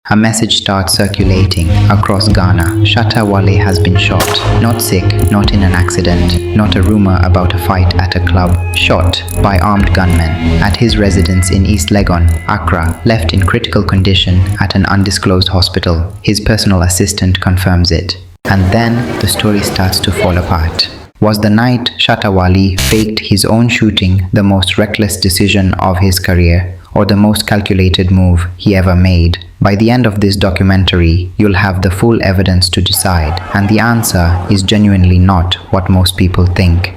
A message starts circulating across Ghana. Shatta Wale has been shot. Not sick, not in an accident, not a rumor about a fight at a club. Shot by armed gunmen at his residence in East Legon, Accra, left in critical condition at an undisclosed hospital. His personal assistant confirms it. And then the story starts to fall apart. Was the night Shatta Wale faked his own shooting the most reckless decision of his career, or the most calculated move he ever made? By the end of this documentary, you'll have the full evidence to decide, and the answer is genuinely not what most people think.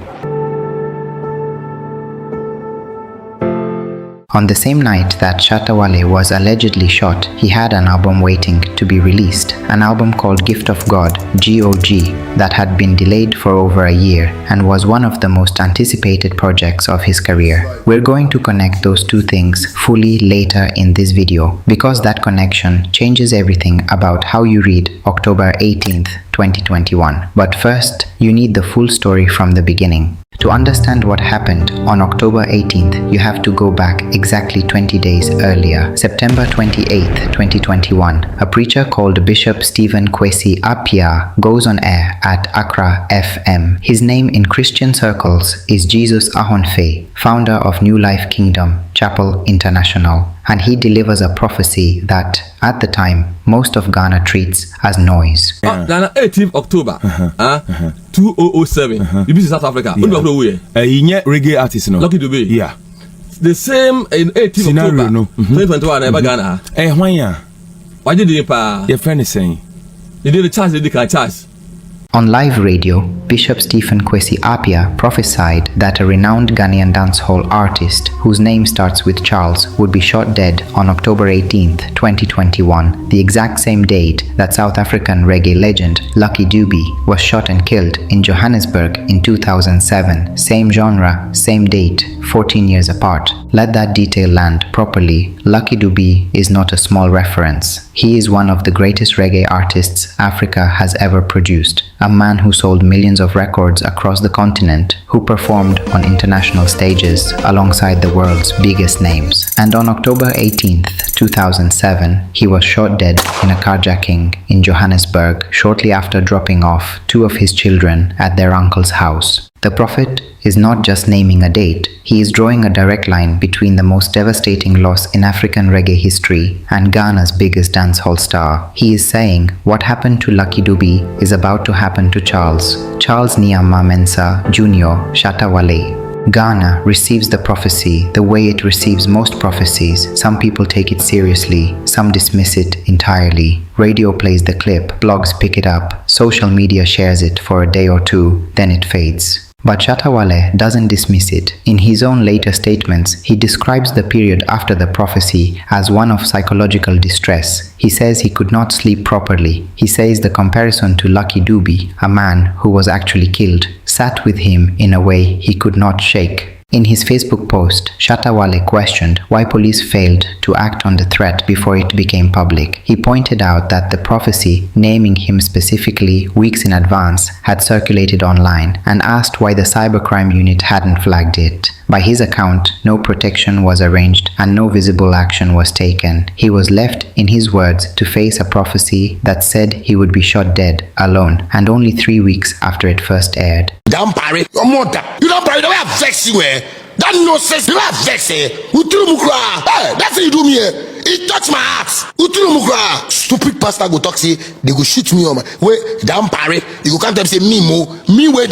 On the same night that Shatta Wale was allegedly shot, he had an album waiting to be released, an album called Gift of God, GOG, that had been delayed for over a year and was one of the most anticipated projects of his career. We're going to connect those two things fully later in this video, because that connection changes everything about how you read October 18th, 2021. But first, you need the full story from the beginning. To understand what happened on October 18th, you have to go back exactly 20 days earlier, September 28th, 2021. A preacher called Bishop Stephen Kwesi Appiah goes on air at Accra FM. His name in Christian circles is Jesus Ahonfe, founder of New Life Kingdom Chapel International, and he delivers a prophecy that, at the time, most of Ghana treats as noise. 18th October 2007. You be South Africa. Reggae artist, no? Lucky Dube. Yeah. The same in 18th October 2021 in Ghana. Why did you pay? Your friend is saying. You did the chance, you did the chance. On live radio, Bishop Stephen Kwesi Appiah prophesied that a renowned Ghanaian dancehall artist, whose name starts with Charles, would be shot dead on October 18th, 2021, the exact same date that South African reggae legend Lucky Dube was shot and killed in Johannesburg in 2007. Same genre, same date, 14 years apart. Let that detail land properly. Lucky Dube is not a small reference. He is one of the greatest reggae artists Africa has ever produced. A man who sold millions of records across the continent, who performed on international stages alongside the world's biggest names. And on October 18th, 2007, he was shot dead in a carjacking in Johannesburg shortly after dropping off two of his children at their uncle's house. The prophet is not just naming a date, he is drawing a direct line between the most devastating loss in African reggae history and Ghana's biggest dancehall star. He is saying what happened to Lucky Dube is about to happen to Charles Nyama Mensah Jr. Shatta Wale. Ghana receives the prophecy the way it receives most prophecies. Some people take it seriously, some dismiss it entirely. Radio plays the clip, blogs pick it up, social media shares it for a day or two, then it fades. But Shatta Wale doesn't dismiss it. In his own later statements, he describes the period after the prophecy as one of psychological distress. He says he could not sleep properly. He says the comparison to Lucky Dube, a man who was actually killed, sat with him in a way he could not shake. In his Facebook post, Shatta Wale questioned why police failed to act on the threat before it became public. He pointed out that the prophecy, naming him specifically weeks in advance, had circulated online, and asked why the cybercrime unit hadn't flagged it. By his account, no protection was arranged and no visible action was taken. He was left, in his words, to face a prophecy that said he would be shot dead, alone, and only 3 weeks after it first aired. Damn parry, your mother. You don't parry the way I vex you, eh? That no sense, the way I vex, eh? Hey, that's what you do me, eh? It touched my heart. Stupid pastor go talk say they go shoot me on my way. Damn parry, you go come tell me say me where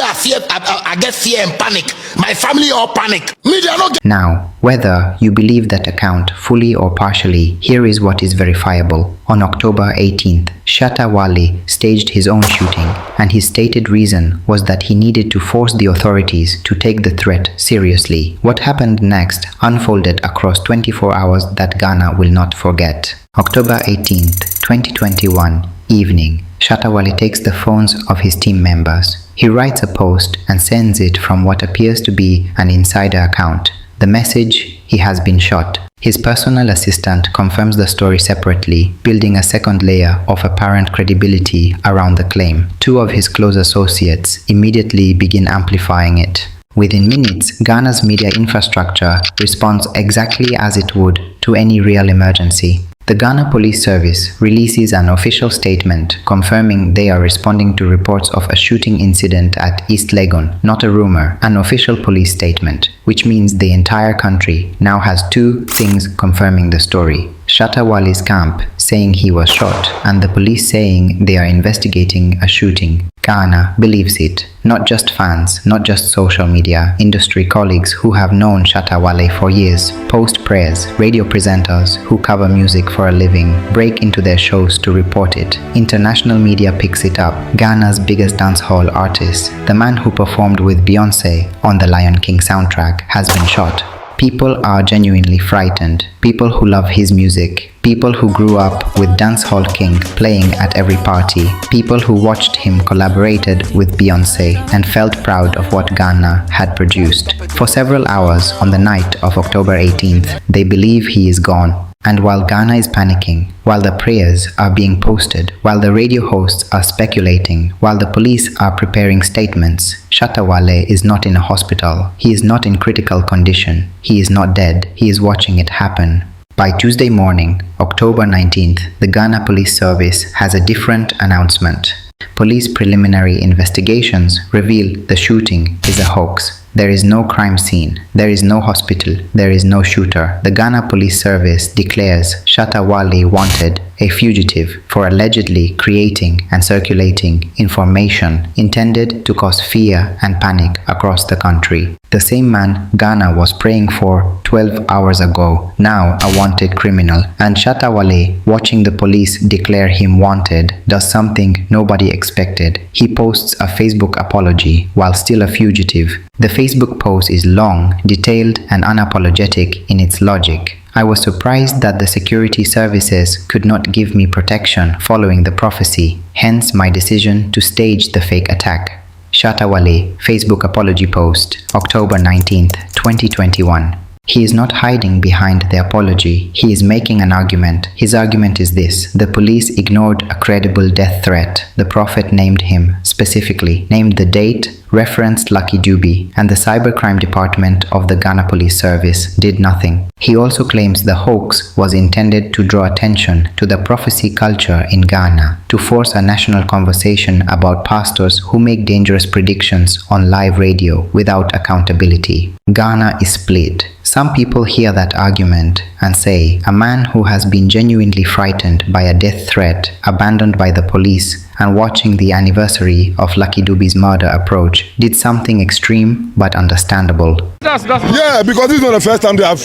I fear, I get fear and panic. My family all panic. Me they are not. Now, whether you believe that account fully or partially, here is what is verifiable. On October 18th, Shatta Wale staged his own shooting, and his stated reason was that he needed to force the authorities to take the threat seriously. What happened next unfolded across 24 hours that Ghana will not forget. October 18th, 2021, evening. Shatta Wale takes the phones of his team members. He writes a post and sends it from what appears to be an insider account. The message: he has been shot. His personal assistant confirms the story separately, building a second layer of apparent credibility around the claim. Two of his close associates immediately begin amplifying it. Within minutes, Ghana's media infrastructure responds exactly as it would to any real emergency. The Ghana Police Service releases an official statement confirming they are responding to reports of a shooting incident at East Legon, not a rumor, an official police statement, which means the entire country now has two things confirming the story. Shatta Wale's camp saying he was shot and the police saying they are investigating a shooting. Ghana believes it. Not just fans, not just social media, industry colleagues who have known Shatta Wale for years, post prayers, radio presenters who cover music for a living, break into their shows to report it. International media picks it up. Ghana's biggest dancehall artist, the man who performed with Beyoncé on the Lion King soundtrack, has been shot. People are genuinely frightened. People who love his music. People who grew up with Dancehall King playing at every party. People who watched him collaborated with Beyoncé and felt proud of what Ghana had produced. For several hours on the night of October 18th, they believe he is gone. And while Ghana is panicking, while the prayers are being posted, while the radio hosts are speculating, while the police are preparing statements, Shatta Wale is not in a hospital. He is not in critical condition. He is not dead. He is watching it happen. By Tuesday morning, October 19th, the Ghana Police Service has a different announcement. Police preliminary investigations reveal the shooting is a hoax. There is no crime scene. There is no hospital. There is no shooter. The Ghana Police Service declares Shatta Wale wanted, a fugitive, for allegedly creating and circulating information intended to cause fear and panic across the country. The same man Ghana was praying for 12 hours ago, now a wanted criminal. And Shatta Wale, watching the police declare him wanted, does something nobody expected. He posts a Facebook apology while still a fugitive. The Facebook post is long, detailed, and unapologetic in its logic. I was surprised that the security services could not give me protection following the prophecy, hence my decision to stage the fake attack. Shatta Wale, Facebook apology post, October 19th, 2021. He is not hiding behind the apology. He is making an argument. His argument is this: the police ignored a credible death threat. The prophet named him specifically, named the date, referenced Lucky Dube, and the cybercrime department of the Ghana Police Service did nothing. He also claims the hoax was intended to draw attention to the prophecy culture in Ghana, to force a national conversation about pastors who make dangerous predictions on live radio without accountability. Ghana is split. Some people hear that argument and say a man who has been genuinely frightened by a death threat, abandoned by the police, and watching the anniversary of Lucky Dube's murder approach did something extreme but understandable. Yeah, because this is not the first time they have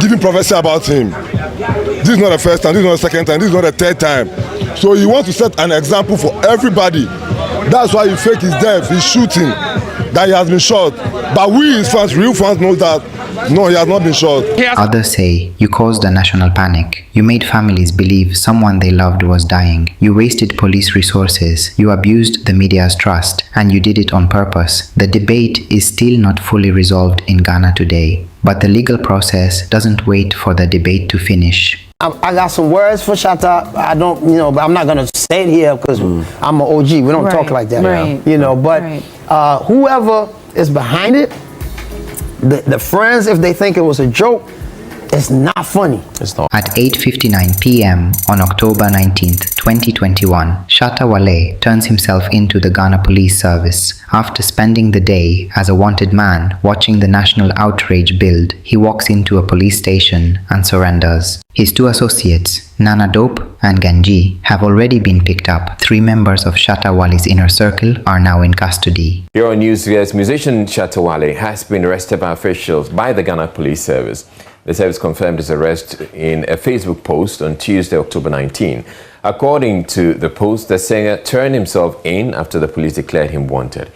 given prophecy about him. This is not the first time, this is not the second time, this is not the third time. So he wants to set an example for everybody. That's why he fake his death, he's shooting, that he has been shot. But we, his fans, real fans, know that no, he has not been shot. Others say you caused a national panic. You made families believe someone they loved was dying. You wasted police resources. You abused the media's trust. And you did it on purpose. The debate is still not fully resolved in Ghana today. But the legal process doesn't wait for the debate to finish. I got some words for Shatta. I don't, but I'm not going to say it here because I'm an OG. We don't talk like that. But whoever is behind it, the friends, if they think it was a joke, it's not funny. It's not. At 8:59 p.m. on October 19th, 2021, Shatta Wale turns himself into the Ghana Police Service. After spending the day as a wanted man watching the national outrage build, he walks into a police station and surrenders. His two associates, Nana Dope and Ganji, have already been picked up. 3 members of Shatta Wale's inner circle are now in custody. Here on News, musician Shatta Wale has been arrested by officials by the Ghana Police Service. The service confirmed his arrest in a Facebook post on Tuesday, October 19. According to the post, the singer turned himself in after the police declared him wanted.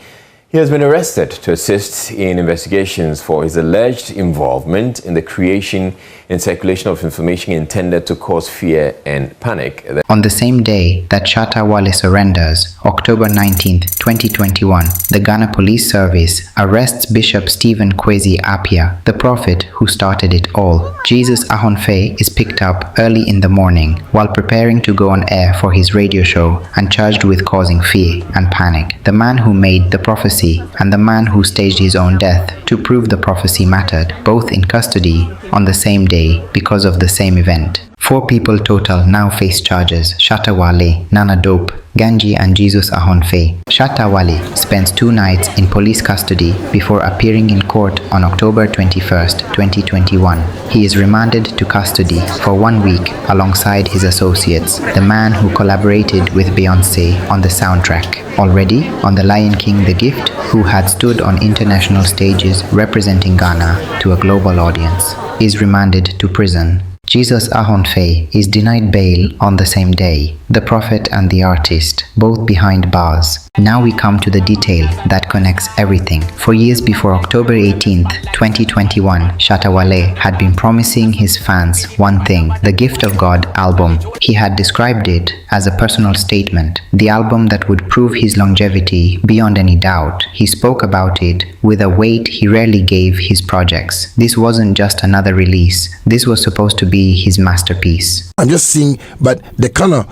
He has been arrested to assist in investigations for his alleged involvement in the creation and circulation of information intended to cause fear and panic. On the same day that Shatta Wale surrenders, October 19th, 2021, the Ghana Police Service arrests Bishop Stephen Kwesi Appiah, the prophet who started it all. Jesus Ahonfe is picked up early in the morning while preparing to go on air for his radio show and charged with causing fear and panic. The man who made the prophecy and the man who staged his own death to prove the prophecy mattered, both in custody on the same day because of the same event. 4 people total now face charges: Shatta Wale, Nana Dope, Ganji and Jesus Ahonfe. Shatta Wale spends 2 nights in police custody before appearing in court on October 21st, 2021. He is remanded to custody for 1 week alongside his associates, the man who collaborated with Beyoncé on the soundtrack. Already on The Lion King, The Gift, who had stood on international stages representing Ghana to a global audience, is remanded to prison. Jesus Ahonfe is denied bail on the same day. The prophet and the artist, both behind bars. Now we come to the detail that connects everything. For years before October 18th, 2021, Shatta Wale had been promising his fans one thing: the Gift of God album. He had described it as a personal statement, the album that would prove his longevity beyond any doubt. He spoke about it with a weight he rarely gave his projects. This wasn't just another release. This was supposed to be his masterpiece. I'm just seeing, but the kind of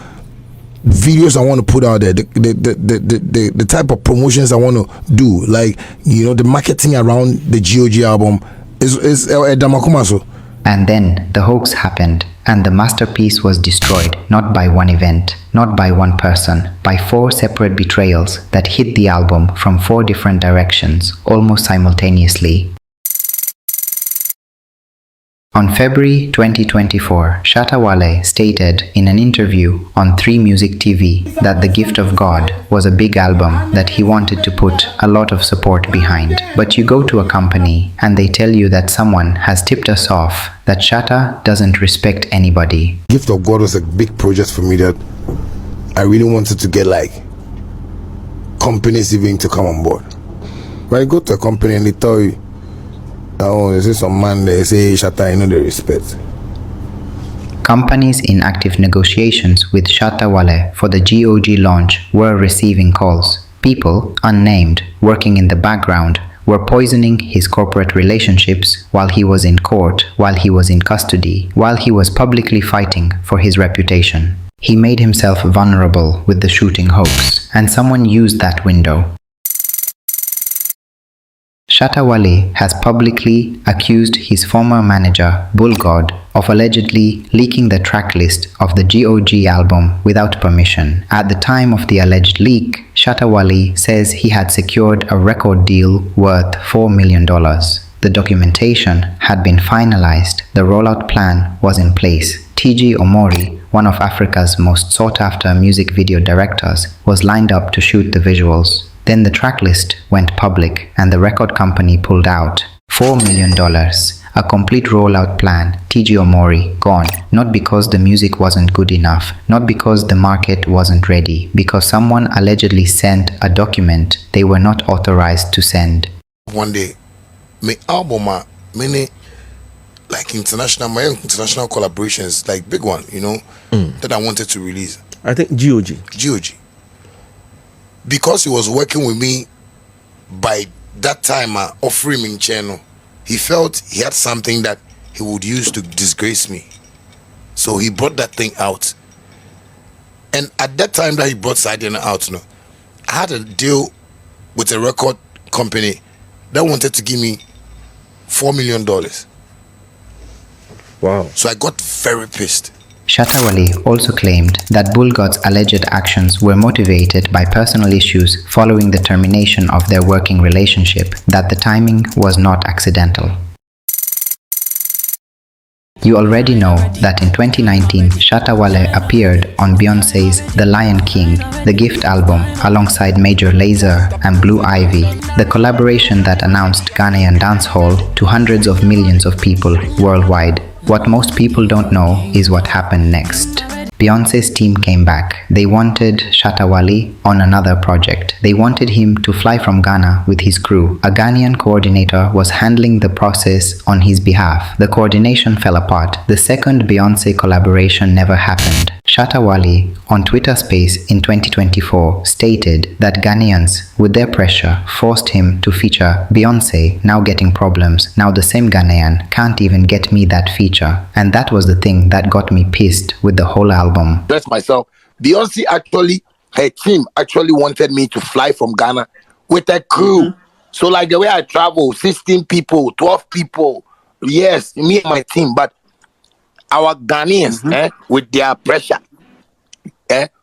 videos I want to put out there, the type of promotions I want to do, like, you know, the marketing around the GOG album is Damakumaso. And then the hoax happened, and the masterpiece was destroyed, not by one event, not by one person, by 4 separate betrayals that hit the album from 4 different directions, almost simultaneously. On February 2024, Shatta Wale stated in an interview on 3 Music TV that The Gift of God was a big album that he wanted to put a lot of support behind. But you go to a company and they tell you that someone has tipped us off, that Shatta doesn't respect anybody. Gift of God was a big project for me that I really wanted to get, like, companies even to come on board. When you go to a company and they tell you, oh, is this some man they say Shatta, you know, they respect. Companies in active negotiations with Shatta Wale for the GOG launch were receiving calls. People, unnamed, working in the background, were poisoning his corporate relationships while he was in court, while he was in custody, while he was publicly fighting for his reputation. He made himself vulnerable with the shooting hoax, and someone used that window. Shatta Wale has publicly accused his former manager, Bull God, of allegedly leaking the track list of the GOG album without permission. At the time of the alleged leak, Shatta Wale says he had secured a record deal worth $4 million. The documentation had been finalized, the rollout plan was in place. TG Omori, one of Africa's most sought-after music video directors, was lined up to shoot the visuals. Then the tracklist went public and the record company pulled out. $4 million. A complete rollout plan. TG Omori gone. Not because the music wasn't good enough, not because the market wasn't ready, because someone allegedly sent a document they were not authorized to send. One day, my album, many like international collaborations, like big one, you know, that I wanted to release. I think GOG. Because he was working with me by that time, offering me channel, he felt he had something that he would use to disgrace me. So he brought that thing out. And at that time that he brought Sidena out, you know, I had a deal with a record company that wanted to give me $4 million. Wow. So I got very pissed. Shatta Wale also claimed that Bull God's alleged actions were motivated by personal issues following the termination of their working relationship, that the timing was not accidental. You already know that in 2019, Shatta Wale appeared on Beyoncé's The Lion King, The Gift album, alongside Major Lazer and Blue Ivy, the collaboration that announced Ghanaian dancehall to hundreds of millions of people worldwide. What most people don't know is what happened next. Beyoncé's team came back. They wanted Shatta Wale on another project. They wanted him to fly from Ghana with his crew. A Ghanaian coordinator was handling the process on his behalf. The coordination fell apart. The second Beyoncé collaboration never happened. Shatta Wale, on Twitter Space in 2024, stated that Ghanaians, with their pressure, forced him to feature Beyoncé, now getting problems. Now the same Ghanaian can't even get me that feature. And that was the thing that got me pissed with the whole album. Dress myself. Beyoncé actually, her team actually wanted me to fly from Ghana with a crew. So like the way I travel, 16 people, 12 people, yes, me and my team. But our Ghanaians with their pressure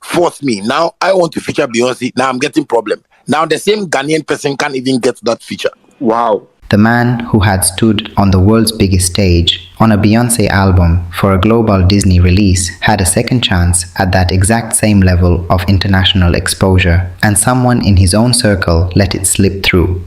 force me. Now I want to feature Beyonce. Now I'm getting problem. Now the same Ghanaian person can't even get that feature. Wow. The man who had stood on the world's biggest stage on a Beyoncé album for a global Disney release had a second chance at that exact same level of international exposure, and someone in his own circle let it slip through.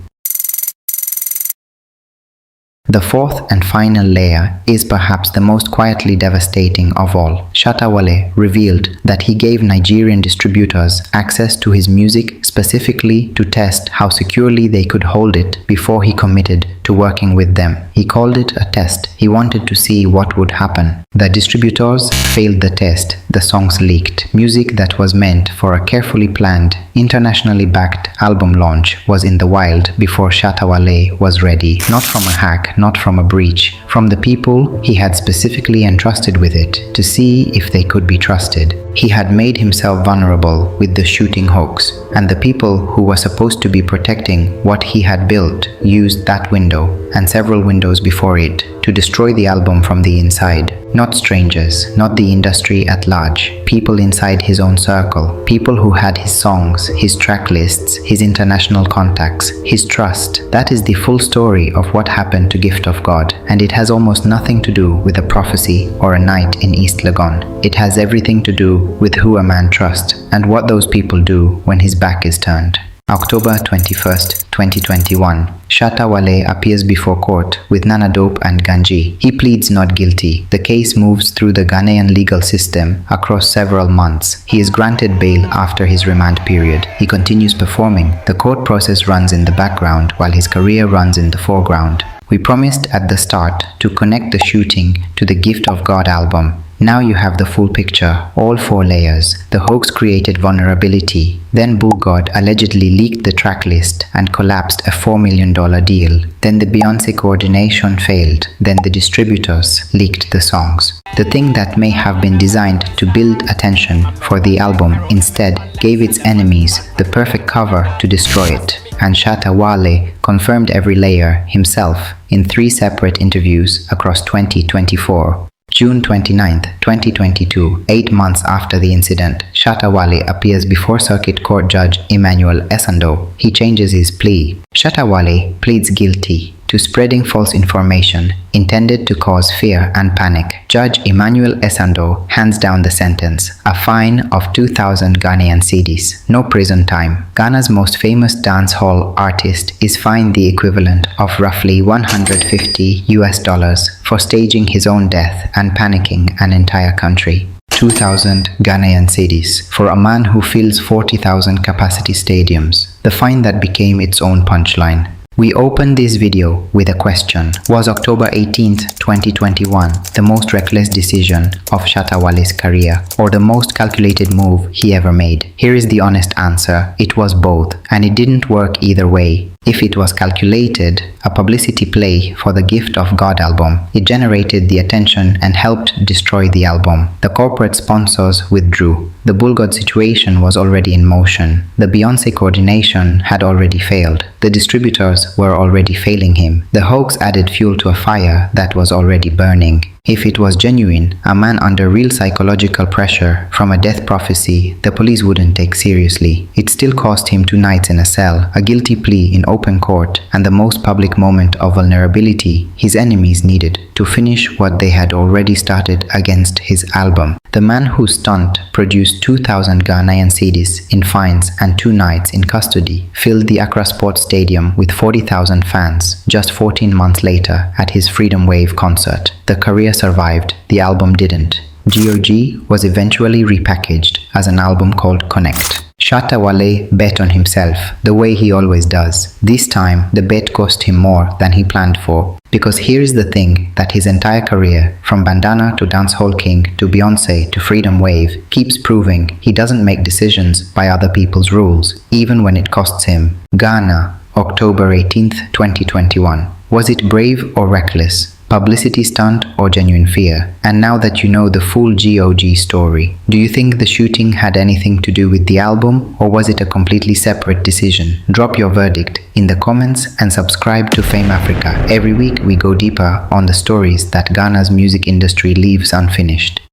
The fourth and final layer is perhaps the most quietly devastating of all. Shatta Wale revealed that he gave Nigerian distributors access to his music specifically to test how securely they could hold it before he committed to working with them. He called it a test. He wanted to see what would happen. The distributors failed the test. The songs leaked. Music that was meant for a carefully planned, internationally backed album launch was in the wild before Shatta Wale was ready. Not from a hack, not from a breach, from the people he had specifically entrusted with it to see if they could be trusted. He had made himself vulnerable with the shooting hoax, and the people who were supposed to be protecting what he had built used that window and several windows before it to destroy the album from the inside. Not strangers, not the industry at large, people inside his own circle, people who had his songs, his track lists, his international contacts, his trust. That is the full story of what happened to Gift of God, and it has almost nothing to do with a prophecy or a night in East Legon. It has everything to do with who a man trusts and what those people do when his back is turned. October 21st, 2021. Shatta Wale appears before court with Nana Dope and Ganji. He pleads not guilty. The case moves through the Ghanaian legal system across several months. He is granted bail after his remand period. He continues performing. The court process runs in the background while his career runs in the foreground. We promised at the start to connect the shooting to the Gift of God album. Now you have the full picture, all 4 layers. The hoax created vulnerability. Then Bull God allegedly leaked the track list and collapsed a $4 million deal. Then the Beyoncé coordination failed. Then the distributors leaked the songs. The thing that may have been designed to build attention for the album instead gave its enemies the perfect cover to destroy it. And Shatta Wale confirmed every layer himself in 3 separate interviews across 2024. June 29th, 2022, 8 months after the incident, Shatta Wale appears before Circuit Court Judge Emmanuel Esando. He changes his plea. Shatta Wale pleads guilty to spreading false information intended to cause fear and panic. Judge Emmanuel Esando hands down the sentence, a fine of 2,000 Ghanaian cedis, no prison time. Ghana's most famous dancehall artist is fined the equivalent of roughly $150 for staging his own death and panicking an entire country. 2,000 Ghanaian cedis for a man who fills 40,000 capacity stadiums. The fine that became its own punchline. We opened this video with a question. Was October 18th, 2021 the most reckless decision of Shatta Wale's career, or the most calculated move he ever made? Here is the honest answer. It was both, and it didn't work either way. If it was calculated, a publicity play for the Gift of God album, it generated the attention and helped destroy the album. The corporate sponsors withdrew. The Bull God situation was already in motion. The Beyoncé coordination had already failed. The distributors were already failing him. The hoax added fuel to a fire that was already burning. If it was genuine, a man under real psychological pressure from a death prophecy, the police wouldn't take seriously. It still cost him 2 nights in a cell, a guilty plea in open court, and the most public moment of vulnerability his enemies needed to finish what they had already started against his album. The man whose stunt produced 2,000 Ghanaian cedis in fines and 2 nights in custody filled the Accra Sports Stadium with 40,000 fans just 14 months later at his Freedom Wave concert. The career survived, the album didn't. GOG was eventually repackaged as an album called Connect. Shatta Wale bet on himself, the way he always does. This time, the bet cost him more than he planned for. Because here's the thing that his entire career, from Bandana to Dancehall King to Beyoncé to Freedom Wave, keeps proving he doesn't make decisions by other people's rules, even when it costs him. Ghana, October 18th, 2021. Was it brave or reckless? Publicity stunt or genuine fear? And now that you know the full GOG story, do you think the shooting had anything to do with the album, or was it a completely separate decision? Drop your verdict in the comments and subscribe to Fame Africa. Every week we go deeper on the stories that Ghana's music industry leaves unfinished.